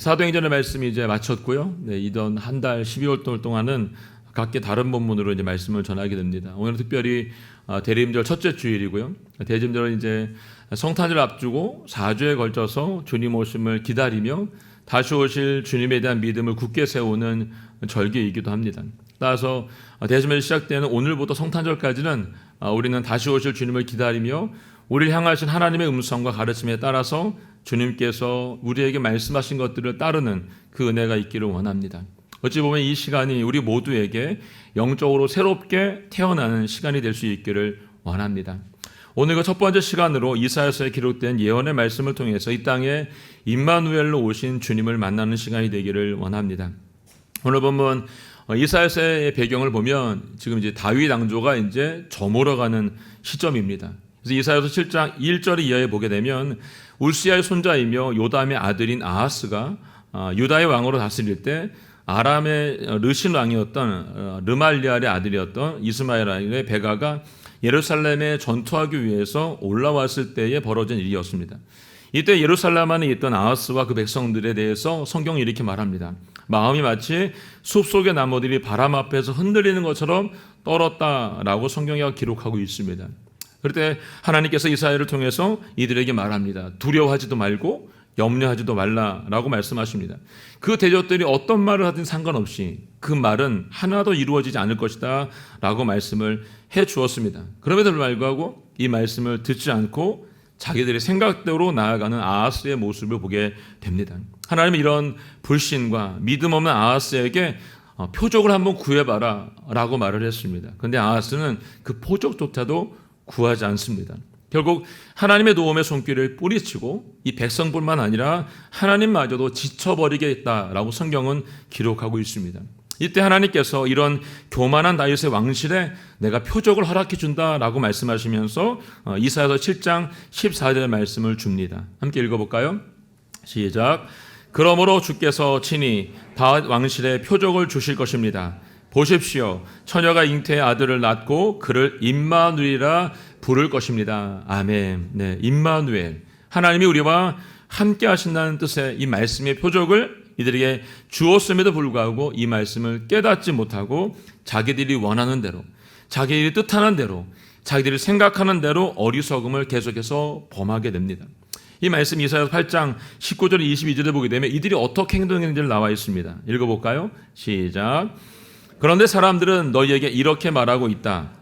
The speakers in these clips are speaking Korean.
사도행전의 말씀이 이제 마쳤고요. 이던 한 달 12월 동안은 각기 다른 본문으로 이제 말씀을 전하게 됩니다. 오늘은 특별히 대림절 첫째 주일이고요. 대림절은 이제 성탄절 앞두고 4주에 걸쳐서 주님 오심을 기다리며 다시 오실 주님에 대한 믿음을 굳게 세우는 절기이기도 합니다. 따라서 대림절이 시작되는 오늘부터 성탄절까지는 우리는 다시 오실 주님을 기다리며 우리를 향하신 하나님의 음성과 가르침에 따라서 주님께서 우리에게 말씀하신 것들을 따르는 그 은혜가 있기를 원합니다. 어찌 보면 이 시간이 우리 모두에게 영적으로 새롭게 태어나는 시간이 될 수 있기를 원합니다. 오늘 그 첫 번째 시간으로 이사야서에 기록된 예언의 말씀을 통해서 이 땅에 임마누엘로 오신 주님을 만나는 시간이 되기를 원합니다. 오늘 보면 이사야서의 배경을 보면 지금 이제 다윗 왕조가 이제 저물어가는 시점입니다. 그래서 이사야서 7장 1절 이하에 보게 되면 울시아의 손자이며 요담의 아들인 아하스가 유다의 왕으로 다스릴 때 아람의 르신 왕이었던 르말리알의 아들이었던 이스마엘의 베가가 예루살렘에 전투하기 위해서 올라왔을 때에 벌어진 일이었습니다. 이때 예루살렘 안에 있던 아하스와 그 백성들에 대해서 성경이 이렇게 말합니다. 마음이 마치 숲속의 나무들이 바람 앞에서 흔들리는 것처럼 떨었다라고 성경이 기록하고 있습니다. 그럴 때 하나님께서 이사야를 통해서 이들에게 말합니다. 두려워하지도 말고 염려하지도 말라라고 말씀하십니다. 그 대적들이 어떤 말을 하든 상관없이 그 말은 하나도 이루어지지 않을 것이다 라고 말씀을 해 주었습니다. 그럼에도 불구하고 이 말씀을 듣지 않고 자기들의 생각대로 나아가는 아하스의 모습을 보게 됩니다. 하나님은 이런 불신과 믿음 없는 아하스에게 표적을 한번 구해봐라 라고 말을 했습니다. 그런데 아하스는 그 표적조차도 구하지 않습니다. 결국 하나님의 도움의 손길을 뿌리치고 이 백성뿐만 아니라 하나님마저도 지쳐버리겠다라고 성경은 기록하고 있습니다. 이때 하나님께서 이런 교만한 다윗의 왕실에 내가 표적을 허락해 준다라고 말씀하시면서 이사야서 7장 14절의 말씀을 줍니다. 함께 읽어볼까요? 시작. 그러므로 주께서 친히 다윗 왕실에 표적을 주실 것입니다. 보십시오. 처녀가 잉태의 아들을 낳고 그를 임마누엘이라 부를 것입니다. 아멘. 네, 임마누엘. 하나님이 우리와 함께 하신다는 뜻의 이 말씀의 표적을 이들에게 주었음에도 불구하고 이 말씀을 깨닫지 못하고 자기들이 원하는 대로, 자기들이 뜻하는 대로, 자기들이 생각하는 대로 어리석음을 계속해서 범하게 됩니다. 이 말씀 이사야서 8장 19절 22절에 보게 되면 이들이 어떻게 행동했는지를 나와 있습니다. 읽어볼까요? 시작. 그런데 사람들은 너희에게 이렇게 말하고 있다.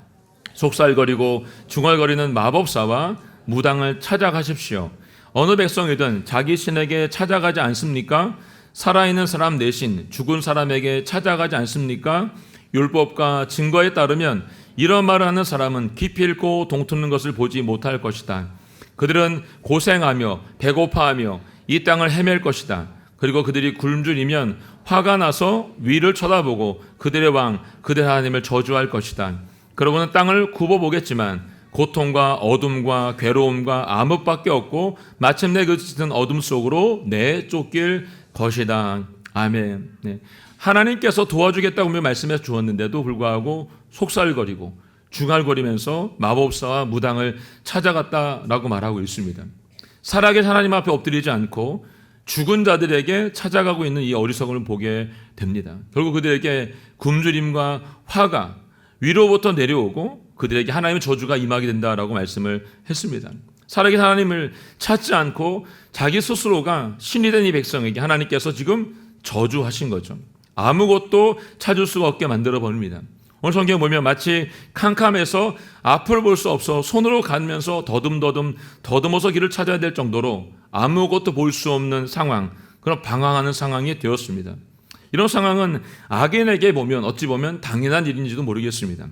속살거리고 중얼거리는 마법사와 무당을 찾아가십시오. 어느 백성이든 자기 신에게 찾아가지 않습니까? 살아있는 사람 대신 죽은 사람에게 찾아가지 않습니까? 율법과 증거에 따르면 이런 말을 하는 사람은 기필코 동트는 것을 보지 못할 것이다. 그들은 고생하며 배고파하며 이 땅을 헤맬 것이다. 그리고 그들이 굶주리면 화가 나서 위를 쳐다보고 그들의 왕, 그들의 하나님을 저주할 것이다. 그러고는 땅을 굽어보겠지만 고통과 어둠과 괴로움과 암흑밖에 없고 마침내 그 짙은 어둠 속으로 내쫓길 것이다. 아멘. 네. 하나님께서 도와주겠다고 말씀해 주었는데도 불구하고 속살거리고 중얼거리면서 마법사와 무당을 찾아갔다라고 말하고 있습니다. 살아계신 하나님 앞에 엎드리지 않고 죽은 자들에게 찾아가고 있는 이 어리석음을 보게 됩니다. 결국 그들에게 굶주림과 화가 위로부터 내려오고 그들에게 하나님의 저주가 임하게 된다라고 말씀을 했습니다. 살아계신 하나님을 찾지 않고 자기 스스로가 신이 된 이 백성에게 하나님께서 지금 저주하신 거죠. 아무것도 찾을 수가 없게 만들어 버립니다. 오늘 성경에 보면 마치 캄캄해서 앞을 볼 수 없어 손으로 가면서 더듬어서 길을 찾아야 될 정도로 아무것도 볼 수 없는 상황, 그런 방황하는 상황이 되었습니다. 이런 상황은 악인에게 보면 어찌 보면 당연한 일인지도 모르겠습니다.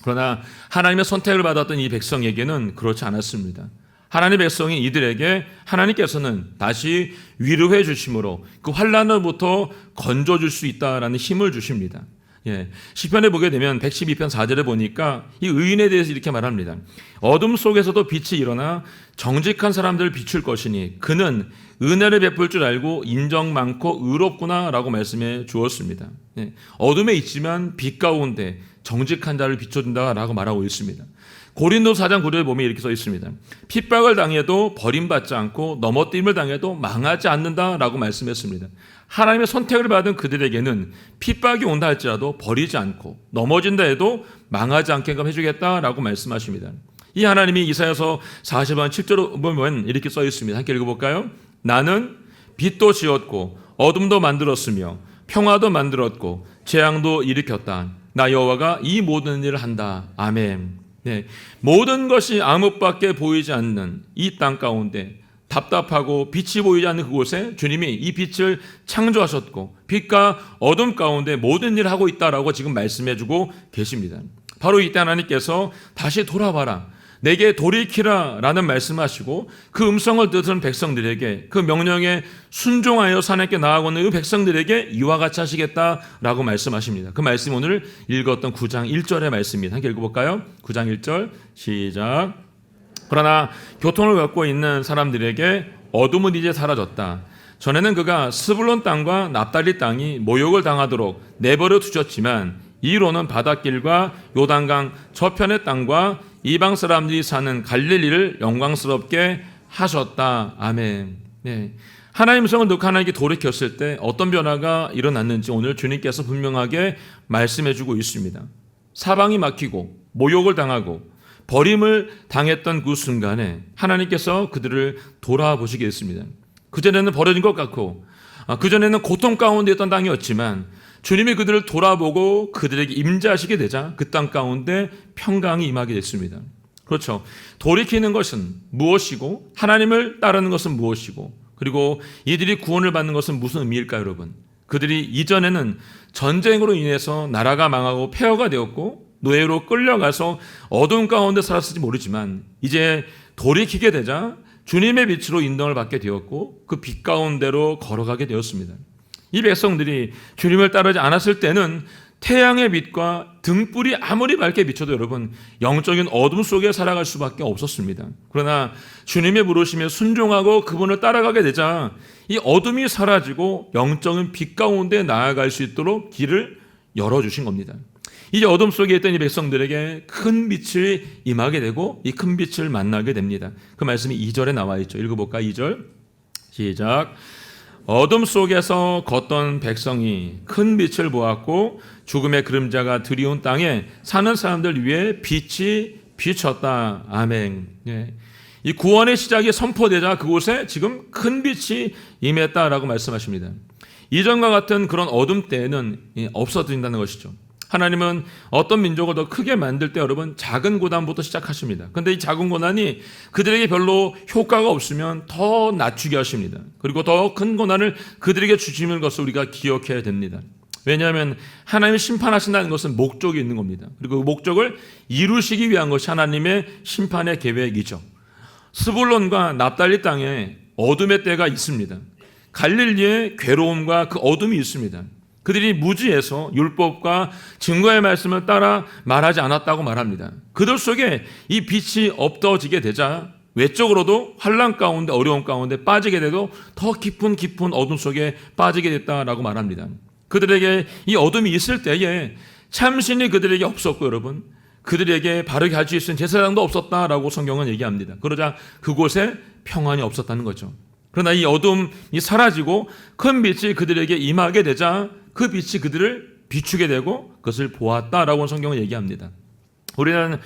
그러나 하나님의 선택을 받았던 이 백성에게는 그렇지 않았습니다. 하나님의 백성인 이들에게 하나님께서는 다시 위로해 주심으로 그 환난으로부터 건져줄 수 있다라는 힘을 주십니다. 시편에 보게 되면 112편 4절에 보니까 이 의인에 대해서 이렇게 말합니다. 어둠 속에서도 빛이 일어나 정직한 사람들을 비출 것이니 그는 은혜를 베풀 줄 알고 인정 많고 의롭구나 라고 말씀해 주었습니다. 어둠에 있지만 빛 가운데 정직한 자를 비춰준다라고 말하고 있습니다. 고린도서 4장 9절에 보면 이렇게 써 있습니다. 핍박을 당해도 버림받지 않고 넘어뜨림을 당해도 망하지 않는다라고 말씀했습니다. 하나님의 선택을 받은 그들에게는 핍박이 온다 할지라도 버리지 않고 넘어진다 해도 망하지 않게끔 해주겠다라고 말씀하십니다. 이 하나님이 이사야서 40장 7절로 보면 이렇게 써 있습니다. 함께 읽어볼까요? 나는 빛도 지었고 어둠도 만들었으며 평화도 만들었고 재앙도 일으켰다. 나 여호와가 이 모든 일을 한다. 아멘. 네, 모든 것이 암흑밖에 보이지 않는 이 땅 가운데 답답하고 빛이 보이지 않는 그곳에 주님이 이 빛을 창조하셨고 빛과 어둠 가운데 모든 일을 하고 있다라고 지금 말씀해주고 계십니다. 바로 이때 하나님께서 다시 돌아봐라, 내게 돌이키라 라는 말씀하시고 그 음성을 듣는 백성들에게 그 명령에 순종하여 하나님께 나아가는 그 백성들에게 이와 같이 하시겠다라고 말씀하십니다. 그 말씀이 오늘 읽었던 9장 1절의 말씀입니다. 함께 읽어볼까요? 9장 1절 시작. 그러나 교통을 갖고 있는 사람들에게 어둠은 이제 사라졌다. 전에는 그가 스불론 땅과 납달리 땅이 모욕을 당하도록 내버려 두셨지만 이로는 바닷길과 요단강 저편의 땅과 이방 사람들이 사는 갈릴리를 영광스럽게 하셨다. 아멘. 네. 하나님의 성을 듣고 하나님께 돌이켰을 때 어떤 변화가 일어났는지 오늘 주님께서 분명하게 말씀해주고 있습니다. 사방이 막히고 모욕을 당하고 버림을 당했던 그 순간에 하나님께서 그들을 돌아보시게 했습니다. 그전에는 버려진 것 같고 그전에는 고통 가운데 있던 땅이었지만 주님이 그들을 돌아보고 그들에게 임재하시게 되자 그 땅 가운데 평강이 임하게 됐습니다. 그렇죠. 돌이키는 것은 무엇이고 하나님을 따르는 것은 무엇이고 그리고 이들이 구원을 받는 것은 무슨 의미일까요, 여러분? 그들이 이전에는 전쟁으로 인해서 나라가 망하고 폐허가 되었고 노예로 끌려가서 어두운 가운데 살았을지 모르지만 이제 돌이키게 되자 주님의 빛으로 인도를 받게 되었고 그 빛 가운데로 걸어가게 되었습니다. 이 백성들이 주님을 따르지 않았을 때는 태양의 빛과 등불이 아무리 밝게 비춰도 여러분 영적인 어둠 속에 살아갈 수밖에 없었습니다. 그러나 주님의 부르심에 순종하고 그분을 따라가게 되자 이 어둠이 사라지고 영적인 빛 가운데 나아갈 수 있도록 길을 열어주신 겁니다. 이제 어둠 속에 있던 이 백성들에게 큰 빛이 임하게 되고 이 큰 빛을 만나게 됩니다. 그 말씀이 2절에 나와 있죠. 읽어볼까? 2절 시작. 어둠 속에서 걷던 백성이 큰 빛을 보았고 죽음의 그림자가 드리운 땅에 사는 사람들 위에 빛이 비쳤다. 아멘. 예. 이 구원의 시작이 선포되자 그곳에 지금 큰 빛이 임했다라고 말씀하십니다. 이전과 같은 그런 어둠 때에는 없어진다는 것이죠. 하나님은 어떤 민족을 더 크게 만들 때 여러분 작은 고난부터 시작하십니다. 그런데 이 작은 고난이 그들에게 별로 효과가 없으면 더 낮추게 하십니다. 그리고 더 큰 고난을 그들에게 주시는 것을 우리가 기억해야 됩니다. 왜냐하면 하나님이 심판하신다는 것은 목적이 있는 겁니다. 그리고 그 목적을 이루시기 위한 것이 하나님의 심판의 계획이죠. 스불론과 납달리 땅에 어둠의 때가 있습니다. 갈릴리에 괴로움과 그 어둠이 있습니다. 그들이 무지해서 율법과 증거의 말씀을 따라 말하지 않았다고 말합니다. 그들 속에 이 빛이 없어지게 되자 외적으로도 환난 가운데 어려움 가운데 빠지게 되고 더 깊은 어둠 속에 빠지게 됐다라고 말합니다. 그들에게 이 어둠이 있을 때에 참신이 그들에게 없었고 여러분 그들에게 바르게 할 수 있는 제사장도 없었다라고 성경은 얘기합니다. 그러자 그곳에 평안이 없었다는 거죠. 그러나 이 어둠이 사라지고 큰 빛이 그들에게 임하게 되자 그 빛이 그들을 비추게 되고 그것을 보았다라고 성경은 얘기합니다. 우리는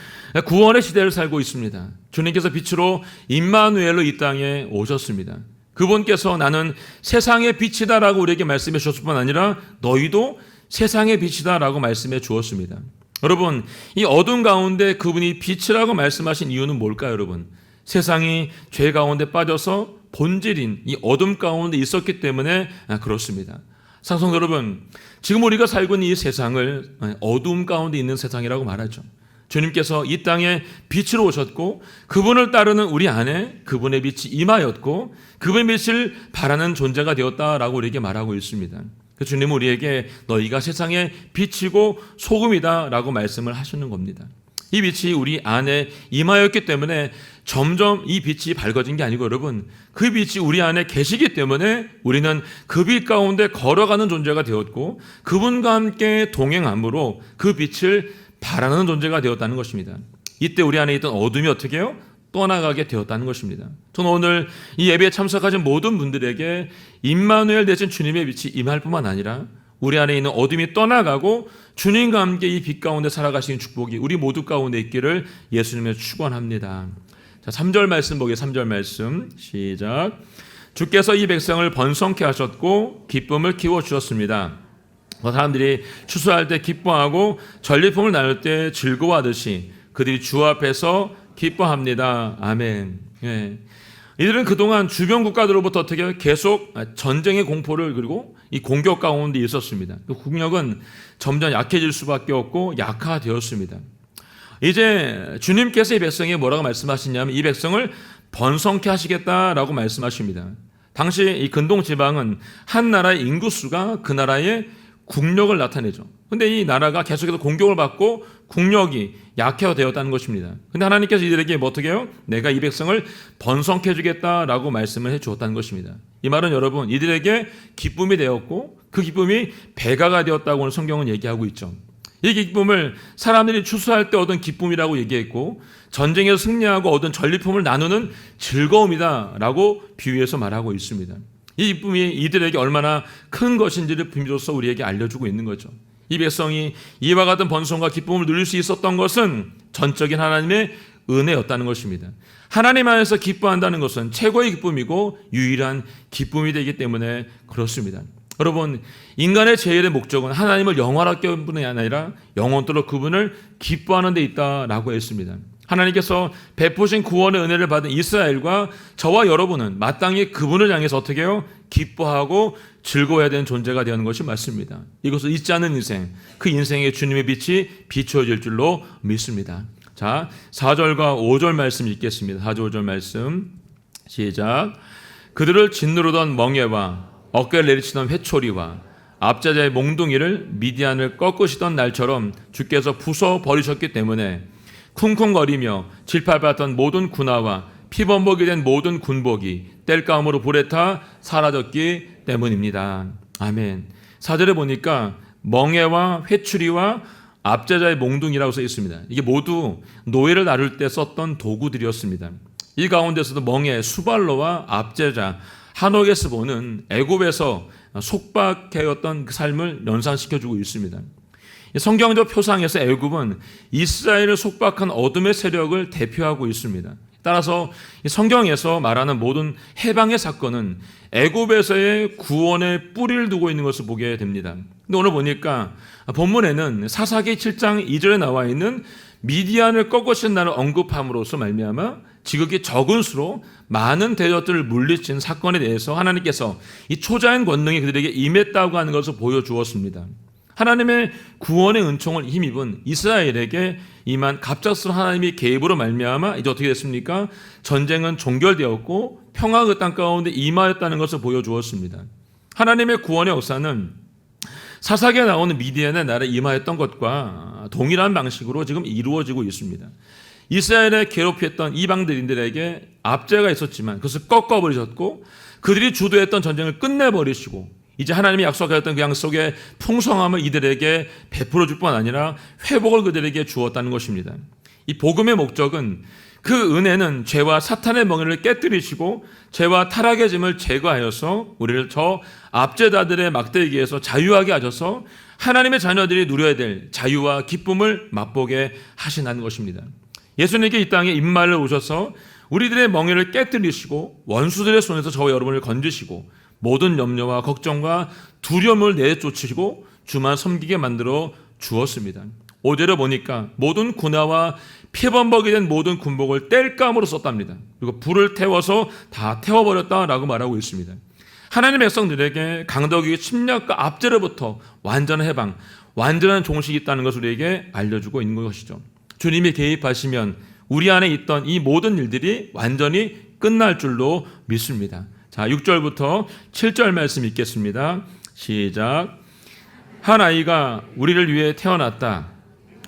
구원의 시대를 살고 있습니다. 주님께서 빛으로 임마누엘로 이 땅에 오셨습니다. 그분께서 나는 세상의 빛이다라고 우리에게 말씀해 주셨을 뿐 아니라 너희도 세상의 빛이다라고 말씀해 주었습니다. 여러분 이 어둠 가운데 그분이 빛이라고 말씀하신 이유는 뭘까요, 여러분? 세상이 죄 가운데 빠져서 본질인 이 어둠 가운데 있었기 때문에 그렇습니다. 상성 여러분, 지금 우리가 살고 있는 이 세상을 어둠 가운데 있는 세상이라고 말하죠. 주님께서 이 땅에 빛으로 오셨고 그분을 따르는 우리 안에 그분의 빛이 임하였고 그분의 빛을 바라는 존재가 되었다라고 우리에게 말하고 있습니다. 주님은 우리에게 너희가 세상의 빛이고 소금이다라고 말씀을 하시는 겁니다. 이 빛이 우리 안에 임하였기 때문에 점점 이 빛이 밝아진 게 아니고 여러분 그 빛이 우리 안에 계시기 때문에 우리는 그 빛 가운데 걸어가는 존재가 되었고 그분과 함께 동행함으로 그 빛을 바라는 존재가 되었다는 것입니다. 이때 우리 안에 있던 어둠이 어떻게 해요? 떠나가게 되었다는 것입니다. 저는 오늘 이 예배에 참석하신 모든 분들에게 임마누엘 되신 주님의 빛이 임할 뿐만 아니라 우리 안에 있는 어둠이 떠나가고 주님과 함께 이 빛 가운데 살아가시는 축복이 우리 모두 가운데 있기를 예수님을 축원합니다. 자, 3절 말씀 보게. 3절 말씀 시작. 주께서 이 백성을 번성케 하셨고 기쁨을 키워 주셨습니다. 사람들이 추수할 때 기뻐하고 전리품을 나눌 때 즐거워하듯이 그들이 주 앞에서 기뻐합니다. 아멘. 예. 이들은 그동안 주변 국가들로부터 어떻게 계속 전쟁의 공포를 그리고 이 공격 가운데 있었습니다. 그 국력은 점점 약해질 수밖에 없고 약화되었습니다. 이제 주님께서 이 백성에 뭐라고 말씀하시냐면 이 백성을 번성케 하시겠다라고 말씀하십니다. 당시 이 근동 지방은 한 나라의 인구수가 그 나라의 국력을 나타내죠. 근데 이 나라가 계속해서 공격을 받고 국력이 약화되었다는 것입니다. 근데 하나님께서 이들에게 뭐 어떻게 해요? 내가 이 백성을 번성케 해주겠다라고 말씀을 해주었다는 것입니다. 이 말은 여러분 이들에게 기쁨이 되었고 그 기쁨이 배가가 되었다고 오늘 성경은 얘기하고 있죠. 이 기쁨을 사람들이 추수할 때 얻은 기쁨이라고 얘기했고 전쟁에서 승리하고 얻은 전리품을 나누는 즐거움이다라고 비유해서 말하고 있습니다. 이 기쁨이 이들에게 얼마나 큰 것인지를 비밀로서 우리에게 알려주고 있는 거죠. 이 백성이 이와 같은 번성과 기쁨을 누릴 수 있었던 것은 전적인 하나님의 은혜였다는 것입니다. 하나님 안에서 기뻐한다는 것은 최고의 기쁨이고 유일한 기쁨이 되기 때문에 그렇습니다. 여러분, 인간의 제일의 목적은 하나님을 영원하게 하는 뿐이 아니라 영원토록 그분을 기뻐하는 데 있다라고 했습니다. 하나님께서 베푸신 구원의 은혜를 받은 이스라엘과 저와 여러분은 마땅히 그분을 향해서 어떻게 해요? 기뻐하고 즐거워해야 되는 존재가 되는 것이 맞습니다. 이것을 잊지 않는 인생, 그 인생에 주님의 빛이 비추어질 줄로 믿습니다. 자, 4절과 5절 말씀 읽겠습니다. 4절 5절 말씀 시작. 그들을 짓누르던 멍에와 어깨를 내리치던 회초리와 압제자의 몽둥이를 미디안을 꺾으시던 날처럼 주께서 부숴버리셨기 때문에 쿵쿵거리며 질팔받던 모든 군화와 피범벅이 된 모든 군복이 땔감으로 불에 타 사라졌기 때문입니다. 아멘. 4절에 보니까 멍에와 회추리와 압제자의 몽둥이라고 써 있습니다. 이게 모두 노예를 나를 때 썼던 도구들이었습니다. 이 가운데서도 멍에, 수발로와 압제자, 하노게스보는 애굽에서 속박해왔던 그 삶을 연상시켜주고 있습니다. 성경적 표상에서 애굽은 이스라엘을 속박한 어둠의 세력을 대표하고 있습니다. 따라서 성경에서 말하는 모든 해방의 사건은 애굽에서의 구원의 뿌리를 두고 있는 것을 보게 됩니다. 근데 오늘 보니까 본문에는 사사기 7장 2절에 나와 있는 미디안을 꺾으신 날을 언급함으로써 말미암아 지극히 적은 수로 많은 대적들을 물리친 사건에 대해서 하나님께서 이 초자연 권능이 그들에게 임했다고 하는 것을 보여주었습니다. 하나님의 구원의 은총을 힘입은 이스라엘에게 임한 갑작스러운 하나님의 개입으로 말미암아 이제 어떻게 됐습니까? 전쟁은 종결되었고 평화가 그 땅 가운데 임하였다는 것을 보여주었습니다. 하나님의 구원의 역사는 사사기에 나오는 미디안의 나라에 임하였던 것과 동일한 방식으로 지금 이루어지고 있습니다. 이스라엘에 괴롭혔던 이방들인들에게 압제가 있었지만 그것을 꺾어버리셨고 그들이 주도했던 전쟁을 끝내버리시고 이제 하나님이 약속하였던 그 약속의 풍성함을 이들에게 베풀어 줄 뿐 아니라 회복을 그들에게 주었다는 것입니다. 이 복음의 목적은 그 은혜는 죄와 사탄의 멍에를 깨뜨리시고 죄와 타락의 짐을 제거하여서 우리를 저 압제자들의 막대기에서 자유하게 하셔서 하나님의 자녀들이 누려야 될 자유와 기쁨을 맛보게 하신다는 것입니다. 예수님께 이 땅에 임마를 오셔서 우리들의 멍에를 깨뜨리시고 원수들의 손에서 저와 여러분을 건지시고 모든 염려와 걱정과 두려움을 내쫓으시고 주만 섬기게 만들어 주었습니다. 5절에 보니까 모든 군화와 피범벅이 된 모든 군복을 땔감으로 썼답니다. 그리고 불을 태워서 다 태워버렸다라고 말하고 있습니다. 하나님의 백성들에게 강덕의 침략과 압제로부터 완전한 해방, 완전한 종식이 있다는 것을 우리에게 알려주고 있는 것이죠. 주님이 개입하시면 우리 안에 있던 이 모든 일들이 완전히 끝날 줄로 믿습니다. 자, 6절부터 7절 말씀 읽겠습니다. 시작. 한 아이가 우리를 위해 태어났다.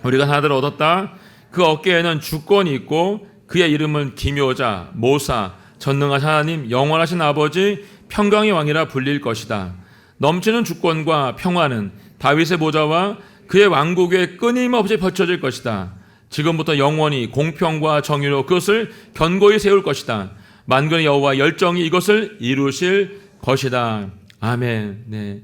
우리가 하나를 얻었다. 그 어깨에는 주권이 있고 그의 이름은 기묘자, 모사, 전능하신 하나님, 영원하신 아버지, 평강의 왕이라 불릴 것이다. 넘치는 주권과 평화는 다윗의 보좌와 그의 왕국에 끊임없이 펼쳐질 것이다. 지금부터 영원히 공평과 정의로 그것을 견고히 세울 것이다. 만군의 여호와 열정이 이것을 이루실 것이다. 아멘. 네.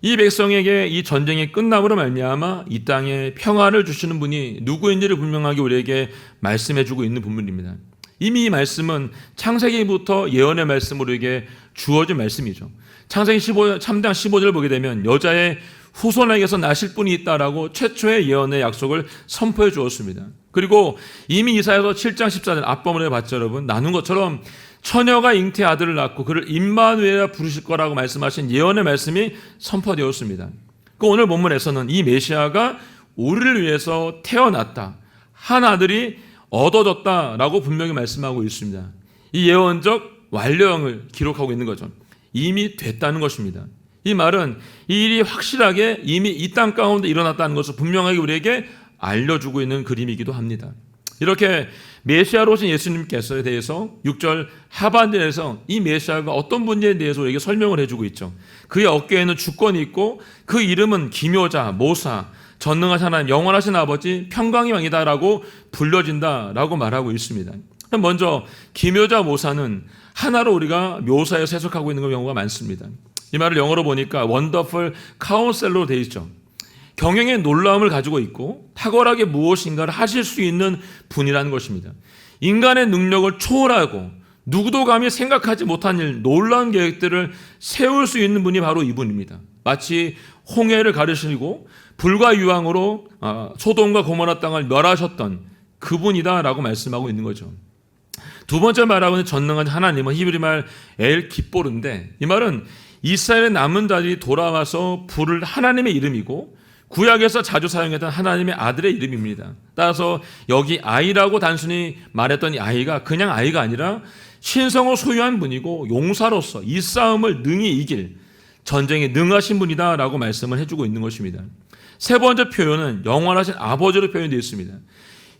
이 백성에게 이 전쟁이 끝남으로 말미암아 이 땅에 평화를 주시는 분이 누구인지를 분명하게 우리에게 말씀해주고 있는 부분입니다. 이미 이 말씀은 창세기부터 예언의 말씀으로 우리에게 주어진 말씀이죠. 창세기 3장 15절을 보게 되면 여자의 후손에게서 나실 분이 있다라고 최초의 예언의 약속을 선포해 주었습니다. 그리고 이미 이사야서 7장 14절 앞부분에 봤죠, 여러분. 나눈 것처럼 처녀가 잉태의 아들을 낳고 그를 임마누엘이라 부르실 거라고 말씀하신 예언의 말씀이 선포되었습니다. 그 오늘 본문에서는 이 메시아가 우리를 위해서 태어났다, 한 아들이 얻어졌다라고 분명히 말씀하고 있습니다. 이 예언적 완료형을 기록하고 있는 거죠. 이미 됐다는 것입니다. 이 말은 이 일이 확실하게 이미 이 땅 가운데 일어났다는 것을 분명하게 우리에게 알려주고 있는 그림이기도 합니다. 이렇게 메시아로 오신 예수님께서에 대해서 6절 하반절에서 이 메시아가 어떤 분에 대해서 우리에게 설명을 해주고 있죠. 그의 어깨에는 주권이 있고 그 이름은 기묘자, 모사, 전능하신 하나님, 영원하신 아버지, 평강의 왕이다라고 불려진다라고 말하고 있습니다. 먼저 기묘자, 모사는 하나로 우리가 묘사해서 해석하고 있는 경우가 많습니다. 이 말을 영어로 보니까 원더풀 카운셀러로 되어 있죠. 경영의 놀라움을 가지고 있고 탁월하게 무엇인가를 하실 수 있는 분이라는 것입니다. 인간의 능력을 초월하고 누구도 감히 생각하지 못한 일, 놀라운 계획들을 세울 수 있는 분이 바로 이분입니다. 마치 홍해를 가르시고 불과 유황으로 소돔과 고모라 땅을 멸하셨던 그분이다라고 말씀하고 있는 거죠. 두 번째 말하고 있는 전능한 하나님은 히브리 말 엘 기뽀르인데, 이 말은 이스라엘의 남은 자들이 돌아와서 부를 하나님의 이름이고 구약에서 자주 사용했던 하나님의 아들의 이름입니다. 따라서 여기 아이라고 단순히 말했던 이 아이가 그냥 아이가 아니라 신성을 소유한 분이고 용사로서 이 싸움을 능히 이길 전쟁에 능하신 분이다라고 말씀을 해주고 있는 것입니다. 세 번째 표현은 영원하신 아버지로 표현되어 있습니다.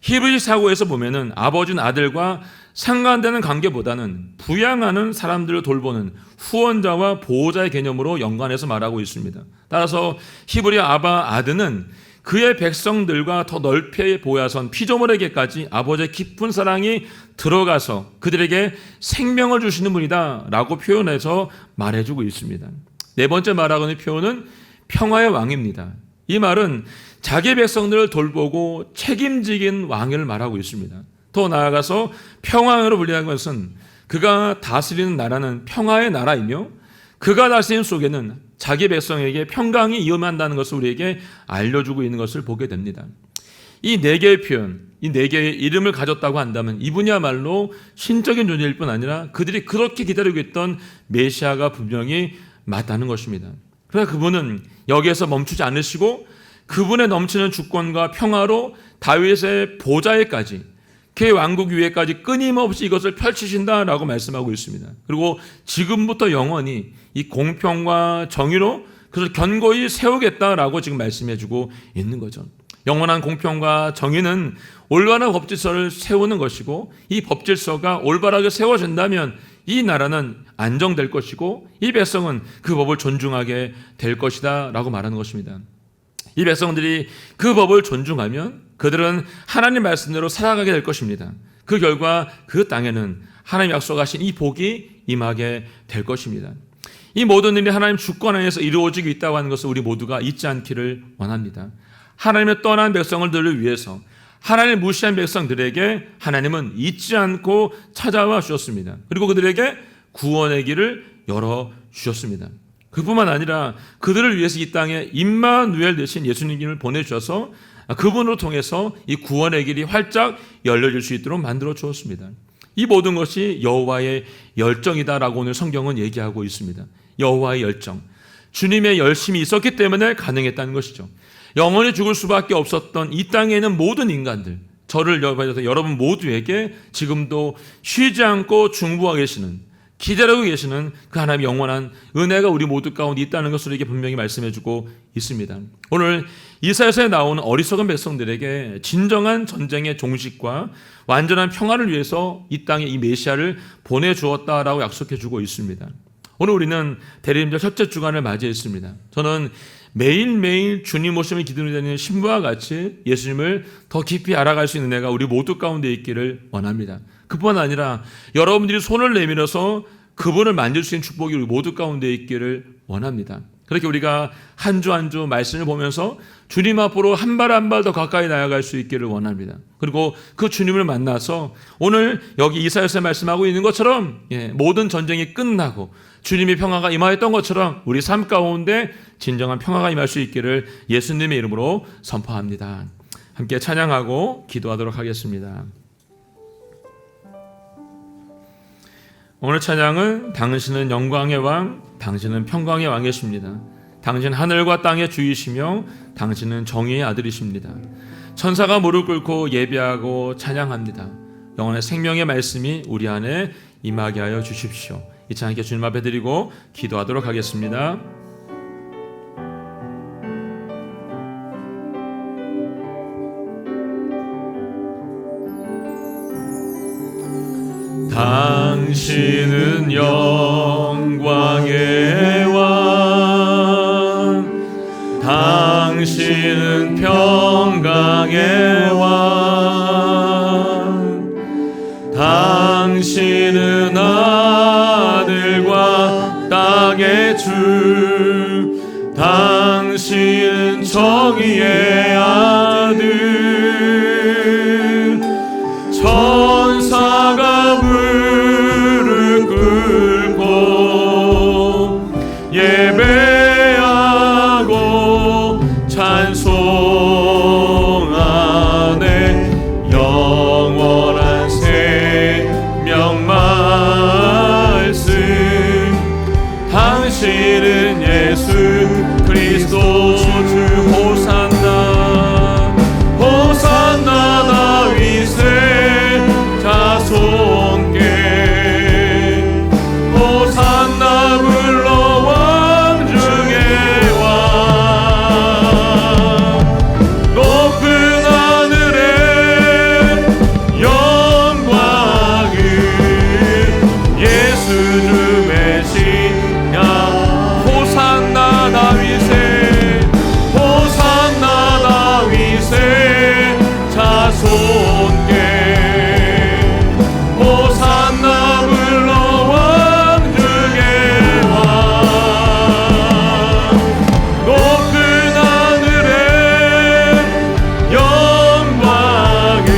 히브리 사고에서 보면은 아버지는 아들과 상관되는 관계보다는 부양하는 사람들을 돌보는 후원자와 보호자의 개념으로 연관해서 말하고 있습니다. 따라서 히브리 아바 아드는 그의 백성들과 더 넓게 보야선 피조물에게까지 아버지의 깊은 사랑이 들어가서 그들에게 생명을 주시는 분이다 라고 표현해서 말해주고 있습니다. 네 번째 말하고 있는 표현은 평화의 왕입니다. 이 말은 자기 백성들을 돌보고 책임지긴 왕을 말하고 있습니다. 더 나아가서 평화로 불리는 것은 그가 다스리는 나라는 평화의 나라이며 그가 다스리는 속에는 자기 백성에게 평강이 임한다는 것을 우리에게 알려주고 있는 것을 보게 됩니다. 이 네 개의 표현, 이 네 개의 이름을 가졌다고 한다면 이분이야말로 신적인 존재일 뿐 아니라 그들이 그렇게 기다리고 있던 메시아가 분명히 맞다는 것입니다. 그러나 그분은 여기에서 멈추지 않으시고 그분의 넘치는 주권과 평화로 다윗의 보좌에까지 그의 왕국 위에까지 끊임없이 이것을 펼치신다라고 말씀하고 있습니다. 그리고 지금부터 영원히 이 공평과 정의로 그것을 견고히 세우겠다라고 지금 말씀해주고 있는 거죠. 영원한 공평과 정의는 올바른 법질서를 세우는 것이고 이 법질서가 올바르게 세워진다면 이 나라는 안정될 것이고 이 백성은 그 법을 존중하게 될 것이다 라고 말하는 것입니다. 이 백성들이 그 법을 존중하면 그들은 하나님 말씀대로 살아가게 될 것입니다. 그 결과 그 땅에는 하나님 약속하신 이 복이 임하게 될 것입니다. 이 모든 일이 하나님 주권 안에서 이루어지고 있다고 하는 것을 우리 모두가 잊지 않기를 원합니다. 하나님의 떠난 백성들을 위해서 하나님을 무시한 백성들에게 하나님은 잊지 않고 찾아와 주셨습니다. 그리고 그들에게 구원의 길을 열어주셨습니다. 그뿐만 아니라 그들을 위해서 이 땅에 임마누엘 되신 예수님을 보내주셔서 그분으로 통해서 이 구원의 길이 활짝 열려질 수 있도록 만들어 주었습니다. 이 모든 것이 여호와의 열정이다라고 오늘 성경은 얘기하고 있습니다. 여호와의 열정, 주님의 열심이 있었기 때문에 가능했다는 것이죠. 영원히 죽을 수밖에 없었던 이 땅에 있는 모든 인간들, 저를 여러분 모두에게 지금도 쉬지 않고 중보하고 계시는, 기다리고 계시는 그 하나님의 영원한 은혜가 우리 모두 가운데 있다는 것을 이렇게 분명히 말씀해주고 있습니다. 오늘 이사야서에 나오는 어리석은 백성들에게 진정한 전쟁의 종식과 완전한 평화를 위해서 이 땅에 이 메시아를 보내주었다라고 약속해주고 있습니다. 오늘 우리는 대리임절 첫째 주간을 맞이했습니다. 저는 매일매일 주님 오심을 기다리는 신부와 같이 예수님을 더 깊이 알아갈 수 있는 내가 우리 모두 가운데 있기를 원합니다. 그뿐 아니라 여러분들이 손을 내밀어서 그분을 만질 수 있는 축복이 우리 모두 가운데 있기를 원합니다. 그렇게 우리가 한 주 한 주 말씀을 보면서 주님 앞으로 한 발 한 발 더 가까이 나아갈 수 있기를 원합니다. 그리고 그 주님을 만나서 오늘 여기 이사야서 말씀하고 있는 것처럼 모든 전쟁이 끝나고 주님의 평화가 임하였던 것처럼 우리 삶 가운데 진정한 평화가 임할 수 있기를 예수님의 이름으로 선포합니다. 함께 찬양하고 기도하도록 하겠습니다. 오늘 찬양은 당신은 영광의 왕, 당신은 평강의 왕이십니다. 당신 하늘과 땅의 주이시며 당신은 정의의 아들이십니다. 천사가 무릎 꿇고 예배하고 찬양합니다. 영원의 생명의 말씀이 우리 안에 임하게 하여 주십시오. 이 찬양 함께 주님 앞에 드리고 기도하도록 하겠습니다. 당신은 영광의 왕, 당신은 평강의 왕, 당신은 하늘과 땅의 주, 당신은 정의의 아들, 천사가 무릎 꿇고 예배하고 찬송하네. 영원한 생명 말씀, 당신은 예수 그리스도 주. 호산나 호산나 다윗의 자손께, 호산나 불러 왕 중의 왕. 높은 하늘에 영광을 예수 주 메시아. 호산나 다윗의, 호산나 다윗의 자손께, 호산나 불러 왕 중의 왕. 높은 하늘에 영광을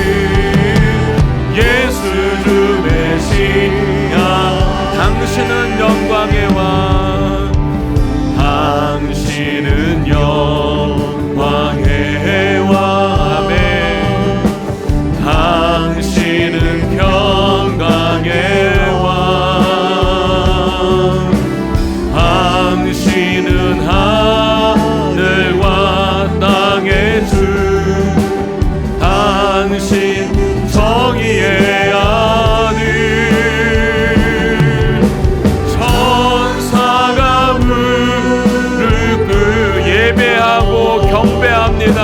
예수 주 메시아. 당신은 영광의 왕, 당신은 영광의 왕. 아멘. 당신은 평강의 왕, 당신은 하늘과 땅의 주, 당신 정의의 아들, 천사가 무릎 꿇고 예배하고 경배합니다.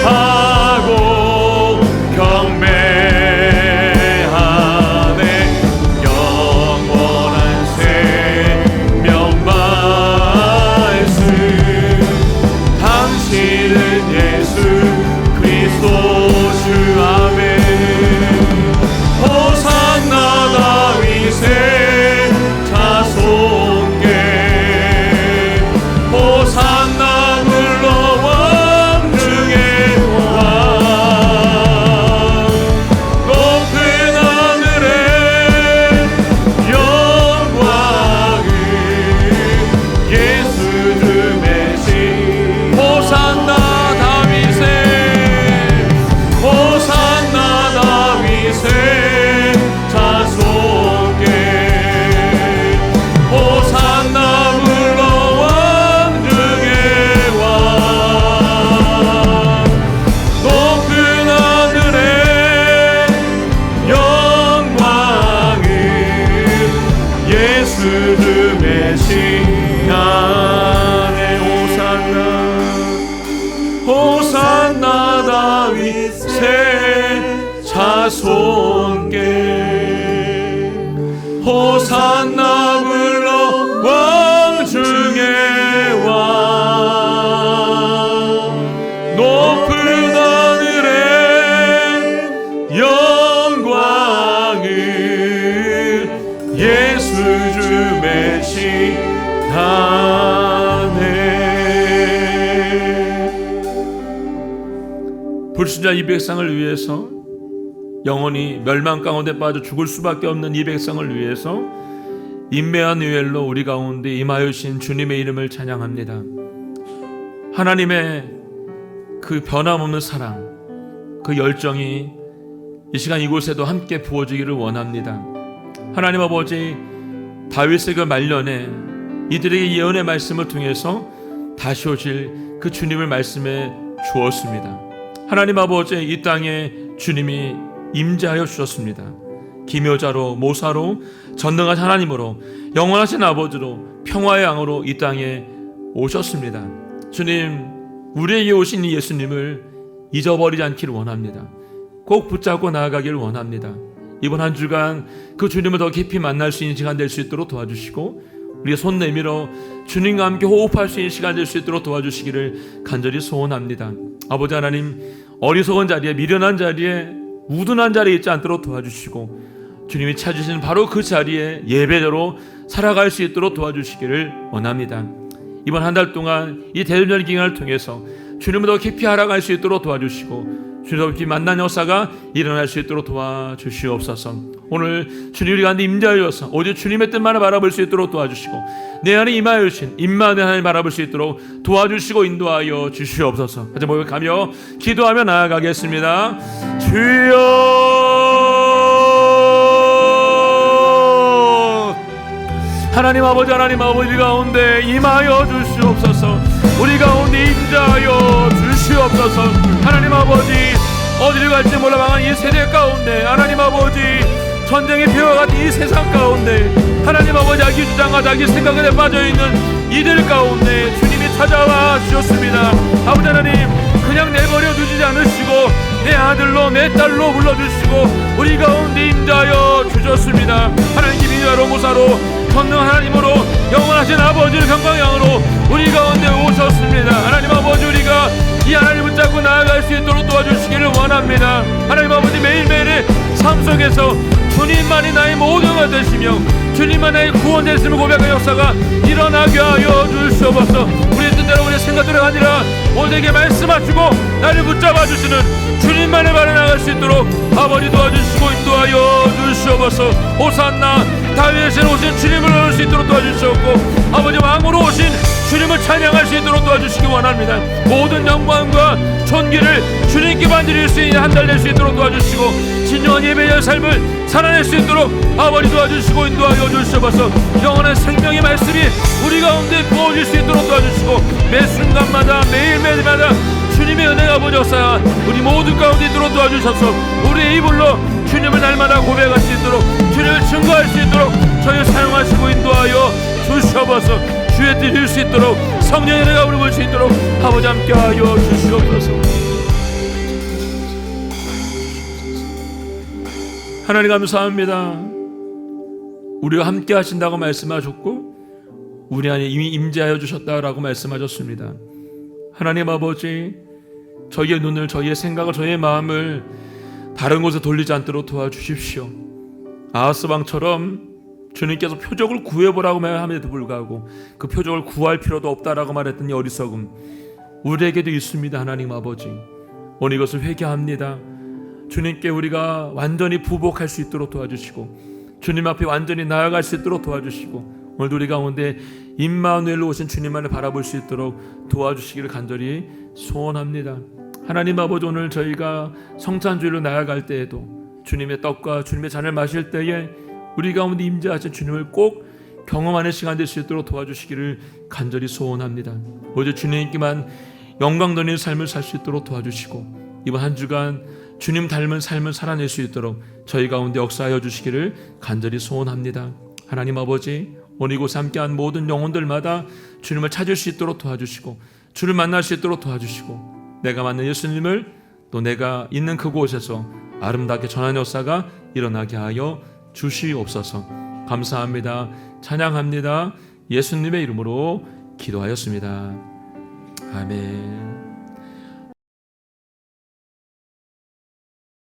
하고 경배하네. 영원한 생명 말씀, 당신은 예수 그리스도 주. 아멘. 호산나 다윗의 자손께, 호산나 불러 왕 중의 왕. 높은 하늘에 영광을 예수 주 메시. 호산나 다윗의, 호산나 다윗의 자손께, 호산나 불러 왕 중의 왕. 높은 하늘에 영광을 예수 주 메시아. 호산나 호산나 다윗의 자손께, 호산나 불순종한 이 백성을 위해서, 영원히 멸망 가운데 빠져 죽을 수밖에 없는 이 백성을 위해서 임마누엘로 우리 가운데 임하여신 주님의 이름을 찬양합니다. 하나님의 그 변함없는 사랑, 그 열정이 이 시간 이곳에도 함께 부어지기를 원합니다. 하나님 아버지, 다윗의 그 말년에 이들에게 예언의 말씀을 통해서 다시 오실 그 주님을 말씀해 주었습니다. 하나님 아버지, 이 땅에 주님이 임재하여 주셨습니다. 기묘자로, 모사로, 전능하신 하나님으로, 영원하신 아버지로, 평화의 왕으로 이 땅에 오셨습니다. 주님, 우리에게 오신 이 예수님을 잊어버리지 않기를 원합니다. 꼭 붙잡고 나아가기를 원합니다. 이번 한 주간 그 주님을 더 깊이 만날 수 있는 시간 될 수 있도록 도와주시고, 우리의 손 내밀어 주님과 함께 호흡할 수 있는 시간 될 수 있도록 도와주시기를 간절히 소원합니다. 아버지 하나님, 어리석은 자리에, 미련한 자리에, 우둔한 자리에 있지 않도록 도와주시고, 주님이 찾으시는 바로 그 자리에 예배대로 살아갈 수 있도록 도와주시기를 원합니다. 이번 한 달 동안 이 대전절 기간을 통해서 주님을 더 깊이 알아갈 수 있도록 도와주시고, 주님과 깊이 만난 역사가 일어날 수 있도록 도와주시옵소서. 오늘 주님 우리 가운데 임재하여서 오직 주님의 뜻만을 바라볼 수 있도록 도와주시고, 내 안에 임하여신 임마누엘 하나님 바라볼 수 있도록 도와주시고 인도하여 주시옵소서. 같이 모여가며 기도하며 나아가겠습니다. 주여, 하나님 아버지, 하나님 아버지 가운데 임하여 주시옵소서. 우리 가운데 임재하여 주시옵소서. 하나님 아버지, 어디를 갈지 몰라 망한 이 세대 가운데, 하나님 아버지, 전쟁의 피와 같은 이 세상 가운데, 하나님 아버지, 자기 주장과 자기 생각에 빠져있는 이들 가운데 주님이 찾아와 주셨습니다. 아버지 하나님, 그냥 내버려 두지 않으시고 내 아들로 내 딸로 불러주시고 우리 가운데 임자하여 주셨습니다. 하나님 기비자로 모사로 전능 하나님으로 영원하신 아버지를 경광양으로 우리 가운데 오셨습니다. 하나님 아버지, 우리가 이 하나님을 붙잡고 나아갈 수 있도록 도와주시기를 원합니다. 하나님 아버지, 매일매일의 삶 속에서 주님만이 나의 모든 것 되시며 주님만 나의 구원 되심을 고백하는 역사가 일어나게 하여 주시옵소서. 우리의 뜻대로 우리의 생각대로 아니라 오늘에게 말씀하시고 나를 붙잡아 주시는 주님만을 바라 나갈 수 있도록 아버지 도와주시고 인도하여 주시옵소서. 호산나, 다윗의 오신 주님을 얻을 수 있도록 도와주시옵고, 아버지 왕으로 오신 주님을 찬양할 수 있도록 도와주시기 원합니다. 모든 영광과 존귀를 주님께 반드릴 수 있는 한 달 될 수 있도록 도와주시고, 진정한 예배의 삶을 살아낼 수 있도록 아버지 도와주시고 인도하여 주시옵소서. 영원한 생명의 말씀이 우리 가운데 부어질 수 있도록 도와주시고, 매 순간마다 매일매일마다 주님의 은혜가 아버지 역사 우리 모두 가운데 있도록 도와주셔서 우리의 입으로 주님을 날마다 고백할 수 있도록, 주님을 증거할 수 있도록 저희를 사용하시고 인도하여 주시옵소서. 주의 뜻을 이룰 수 있도록, 성령의 은혜가 우리 볼 수 있도록 아버지 함께하여 주시옵소서. 하나님 감사합니다. 우리와 함께 하신다고 말씀하셨고 우리 안에 이미 임재하여 주셨다라고 말씀하셨습니다. 하나님 아버지, 저희의 눈을, 저희의 생각을, 저희의 마음을 다른 곳에 돌리지 않도록 도와주십시오. 아하스 왕처럼 주님께서 표적을 구해보라고 말함에도 불구하고 그 표적을 구할 필요도 없다라고 말했던 이 어리석음 우리에게도 있습니다. 하나님 아버지, 오늘 이것을 회개합니다. 주님께 우리가 완전히 부복할 수 있도록 도와주시고 주님 앞에 완전히 나아갈 수 있도록 도와주시고, 오늘도 우리 가운데 임마누엘로 오신 주님만을 바라볼 수 있도록 도와주시기를 간절히 소원합니다. 하나님 아버지, 오늘 저희가 성찬주일로 나아갈 때에도 주님의 떡과 주님의 잔을 마실 때에 우리 가운데 임재하신 주님을 꼭 경험하는 시간 될 수 있도록 도와주시기를 간절히 소원합니다. 오직 주님께만 영광 돌리는 삶을 살 수 있도록 도와주시고, 이번 한 주간 주님 닮은 삶을 살아낼 수 있도록 저희 가운데 역사하여 주시기를 간절히 소원합니다. 하나님 아버지, 오늘 이곳에 함께한 모든 영혼들마다 주님을 찾을 수 있도록 도와주시고 주를 만날 수 있도록 도와주시고, 내가 만난 예수님을 또 내가 있는 그곳에서 아름답게 전하는 역사가 일어나게 하여 주시옵소서. 감사합니다. 찬양합니다. 예수님의 이름으로 기도하였습니다. 아멘.